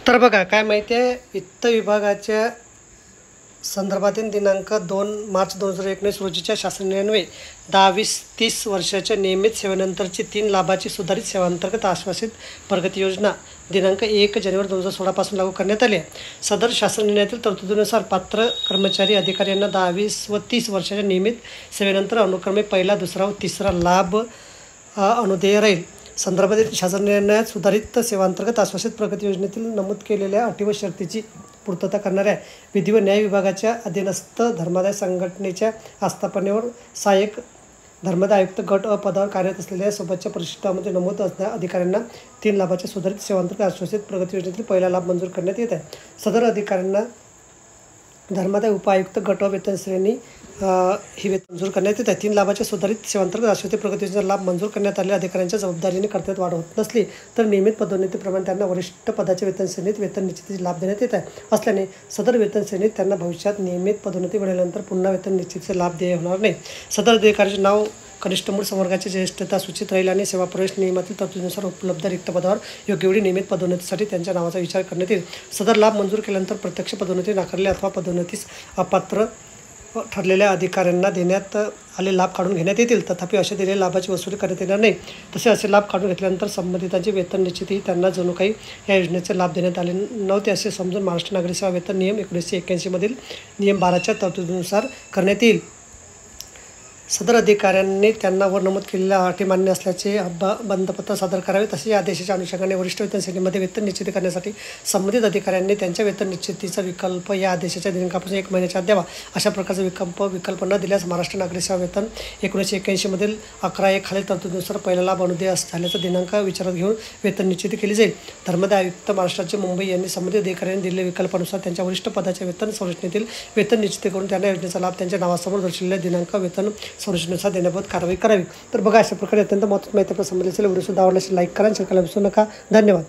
तर बघा काय माहिती आहे, वित्त विभागाच्या संदर्भातील दिनांक 2 मार्च 2019 रोजीच्या शासन निर्णयान्वये 10-20-30 वर्षाच्या नियमित सेवेनंतरची 3 लाभाची सुधारित सेवांतर्गत आश्वासित प्रगती योजना दिनांक 1 जानेवारी 2016 पासून लागू करण्यात आली आहे. सदर शासन निर्णयातील तरतुदीनुसार पात्र कर्मचारी अधिकारी यांना 10, 20 व 30 वर्षाच्या नियमित सेवेनंतर अनुक्रमे पहिला, दुसरा व तिसरा लाभ अनुदेय राहील. संदर्भातील शासन निर्णयात सुधारित सेवांतर्गत आश्वासित प्रगती योजनेतील नमूद केलेल्या अटी व शर्तीची पूर्तता करणाऱ्या विधी व न्याय विभागाच्या अधीनस्थ धर्मादाय संघटनेच्या आस्थापनेवर सहाय्यक धर्मादाय आयुक्त गट अ पदावर कार्यरत असलेल्या सोबतच्या परिशिष्टामध्ये नमूद असणाऱ्या अधिकाऱ्यांना 3 लाभाच्या सुधारित सेवांतर्गत आश्वासित प्रगती योजनेतील पहिला लाभ मंजूर करण्यात येत आहे. सदर अधिकाऱ्यांना धर्मादाय उपायुक्त गट व वेतन श्रेणी ही वेतन मंजूर करण्यात येत आहे. 3 लाभाच्या सुधारित सेवांतर्गत आश्वासित प्रगती योजनेचा लाभ मंजूर करण्यात आलेल्या अधिकाऱ्यांच्या जबाबदारीने कर्तव्यात वाढ होत नसली तर नियमित पदोन्नतीप्रमाणे त्यांना वरिष्ठ पदाच्या वेतन श्रेणीत वेतन निश्चितीचा लाभ देण्यात येत आहे. असल्याने सदर वेतन श्रेणीत त्यांना भविष्यात नियमित पदोन्नती मिळाल्यानंतर पुन्हा वेतन निश्चितीचे लाभ देय होणार नाही. सदर अधिकाऱ्याचे नाव कनिष्ठ मूळ संवर्गाची ज्येष्ठता सूचित राहील आणि सेवा प्रवेश नियमातील तरतुदीनुसार उपलब्ध रिक्त पदावर योग्य वेळी नियमित पदोन्नतीसाठी त्यांच्या नावाचा विचार करण्यात येईल. सदर लाभ मंजूर केल्यानंतर प्रत्यक्ष पदोन्नती नाकारली अथवा पदोन्नतीस अपात्र ठरलेल्या अधिकाऱ्यांना देण्यात आले लाभ काढून घेण्यात येतील. तथापि अशा दिलेल्या लाभाची वसुली करण्यात येणार नाही. तसे असे लाभ काढून घेतल्यानंतर संबंधितांची वेतन निश्चिती त्यांना जणू काही या योजनेचे लाभ देण्यात आले नव्हते असे समजून महाराष्ट्र नागरी सेवा वेतन नियम 1981 मधील नियम 12च्या तरतुदीनुसार करण्यात येईल. सदर अधिकाऱ्यांनी त्यांना वर नमूद केलेल्या अटी मान्य असल्याचे बंधपत्र सादर करावे. तसे या आदेशाच्या अनुषंगाने वरिष्ठ वेतन श्रेणीमध्ये वेतन निश्चिती करण्यासाठी संबंधित अधिकाऱ्यांनी त्यांच्या वेतन निश्चितीचा विकल्प या आदेशाच्या दिनांकापासून 1 महिन्याच्या आत द्यावा. अशा प्रकारचा विकल्प न दिल्यास महाराष्ट्र नागरी सेवा वेतन 1981 मधील 11(1) खालील तरतुदीनुसार पहिला लाभ अनुदेय झाल्याचा दिनांक विचारात घेऊन वेतन निश्चिती केली जाईल. धर्मादाय आयुक्त महाराष्ट्राचे मुंबई यांनी संबंधित अधिकाऱ्यांनी दिलेल्या विकल्पानुसार त्यांच्या वरिष्ठ पदाच्या वेतन संरचनेतील वेतन निश्चिती करून त्यांना योजनेचा लाभ त्यांच्या नावासमोर दर्शवलेल्या दिनांक वेतन संरचनेनुसार देण्याबाबत कारवाई करावी. तर बघा, अशा प्रकारे अत्यंत महत्त्वाची माहिती आपल्याला समजली असेल. व्हिडिओ सुद्धा आवडला असेल लाईक करा आणि शेअर करायला विसरू नका. धन्यवाद.